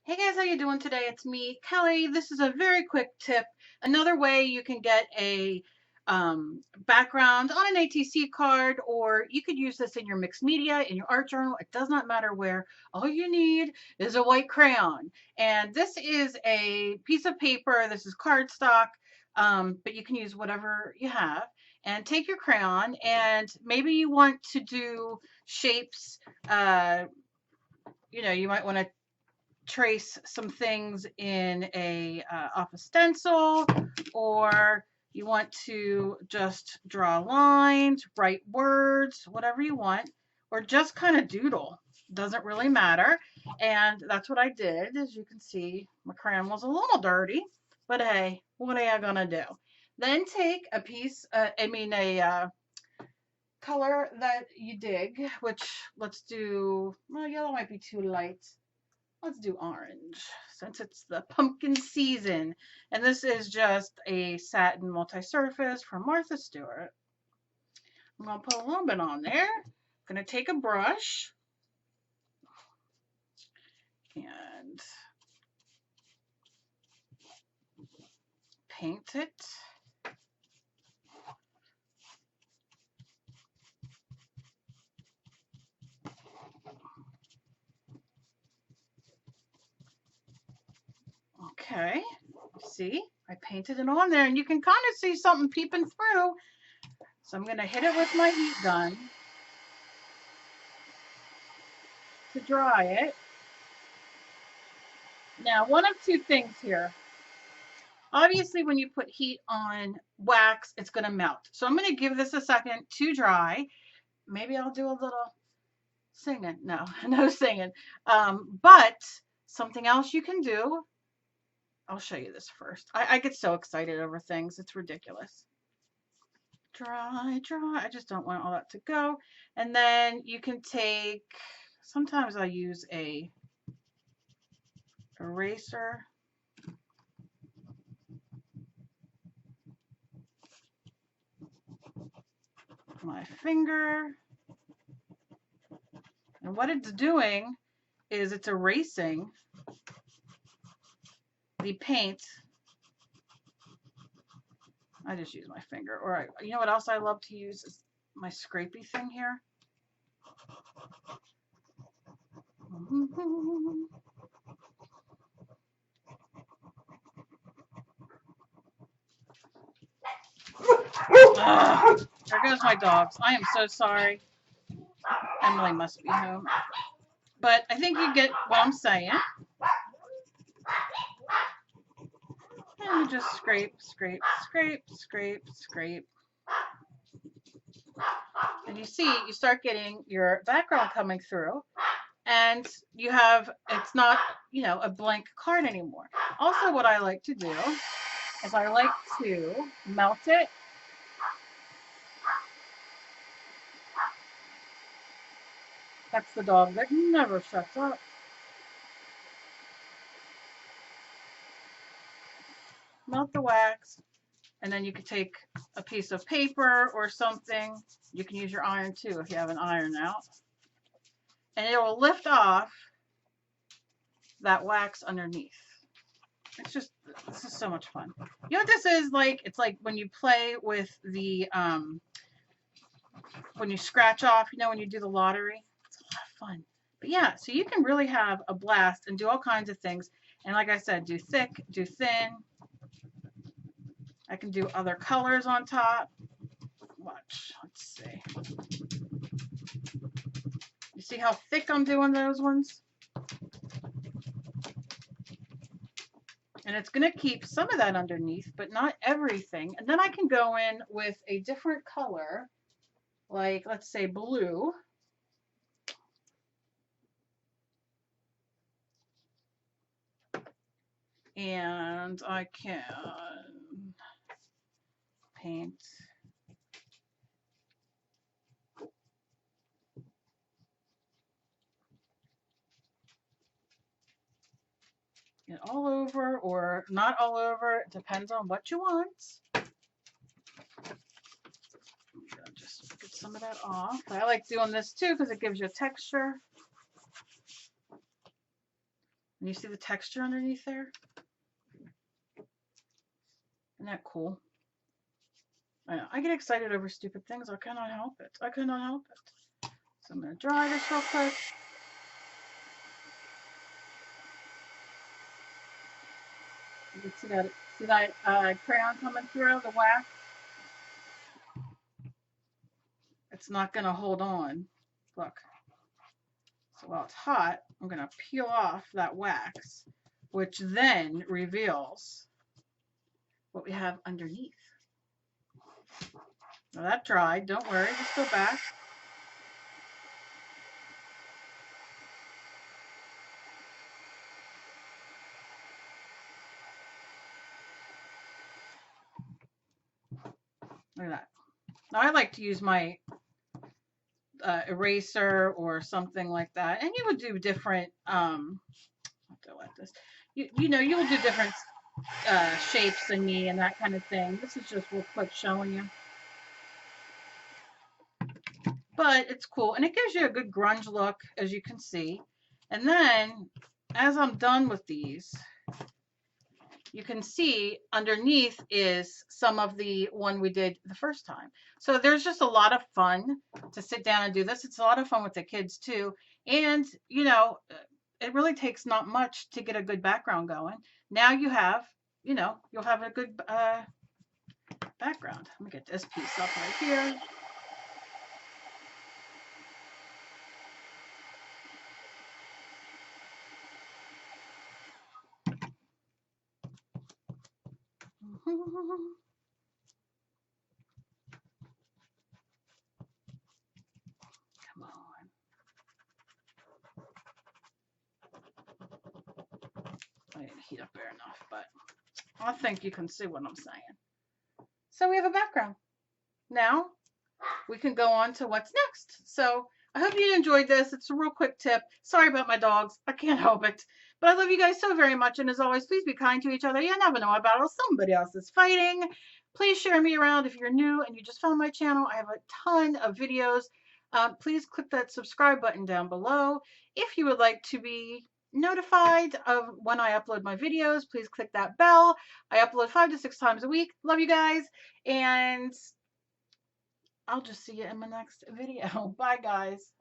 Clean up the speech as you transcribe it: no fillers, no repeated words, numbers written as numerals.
Hey guys, how you doing today? It's me, Kelly. This is a very quick tip. Another way you can get a background on an ATC card, or you could use this in your mixed media, in your art journal. It does not matter where. All you need is a white crayon. And this is a piece of paper. This is cardstock, but you can use whatever you have. And take your crayon, and maybe you want to do shapes. You might want to trace some things in a off a stencil, or you want to just draw lines, write words, whatever you want, or just kind of doodle. Doesn't really matter. And that's what I did. As you can see, my crayon was a little dirty, but hey, what are you gonna do? Then take a piece, a color that you dig, which let's do, well, yellow might be too light. Let's do orange since it's the pumpkin season. And this is just a satin multi-surface from Martha Stewart. I'm going to put a little bit on there. I'm going to take a brush and paint it. Okay, see, I painted it on there and you can kind of see something peeping through. So I'm going to hit it with my heat gun to dry it. Now, one of two things here. Obviously, when you put heat on wax, it's going to melt. So I'm going to give this a second to dry. Maybe I'll do a little singing. No, no singing. But something else you can do. I'll show you this first. I get so excited over things. It's ridiculous. Dry, dry. I just don't want all that to go. And then you can take, sometimes I use a eraser. My finger. And what it's doing is it's erasing the paint. I just use my finger. Or you know what else I love to use is my scrapey thing here. There goes my dogs. I am so sorry. Emily must be home. But I think you get what I'm saying. And you just scrape, scrape, scrape, scrape, scrape. And you see, you start getting your background coming through. And you have, it's not, a blank card anymore. Also, what I like to do is I like to melt it. That's the dog that never shuts up. Melt the wax, and then you could take a piece of paper or something. You can use your iron too if you have an iron out. And it will lift off that wax underneath. It's just, this is so much fun. You know what this is like? It's like when you play with the, when you scratch off, when you do the lottery. It's a lot of fun. But yeah, so you can really have a blast and do all kinds of things. And like I said, do thick, do thin. I can do other colors on top. Watch, let's see. You see how thick I'm doing those ones? And it's going to keep some of that underneath, but not everything. And then I can go in with a different color, like let's say blue. And I can paint it all over or not all over. It depends on what you want. Just get some of that off. I like doing this too because it gives you a texture. And you see the texture underneath there? Isn't that cool? I know, I get excited over stupid things. I cannot help it. I cannot help it. So I'm going to dry this real quick. You can see that crayon coming through, the wax? It's not going to hold on. Look. So while it's hot, I'm going to peel off that wax, which then reveals what we have underneath. Now that dried, don't worry, just go back. Look at that. Now I like to use my eraser or something like that, and you would do different you know, you'll do different shapes than me and that kind of thing. This is just real quick showing you, but it's cool and it gives you a good grunge look, as you can see. And then as I'm done with these, you can see underneath is some of the one we did the first time. So there's just a lot of fun to sit down and do this. It's a lot of fun with the kids too. And, you know, it really takes not much to get a good background going. Now you have, you know, you'll have a good background. Let me get this piece up right here. Come on. I didn't heat up there enough, but I think you can see what I'm saying. So we have a background. Now we can go on to what's next. So I hope you enjoyed this. It's a real quick tip. Sorry about my dogs. I can't help it. But I love you guys so very much. And as always, please be kind to each other. You never know what battle somebody else is fighting. Please share me around if you're new and you just found my channel. I have a ton of videos. Please click that subscribe button down below. If you would like to be notified of when I upload my videos, please click that bell. I upload 5 to 6 times a week. Love you guys. And I'll just see you in my next video. Bye, guys.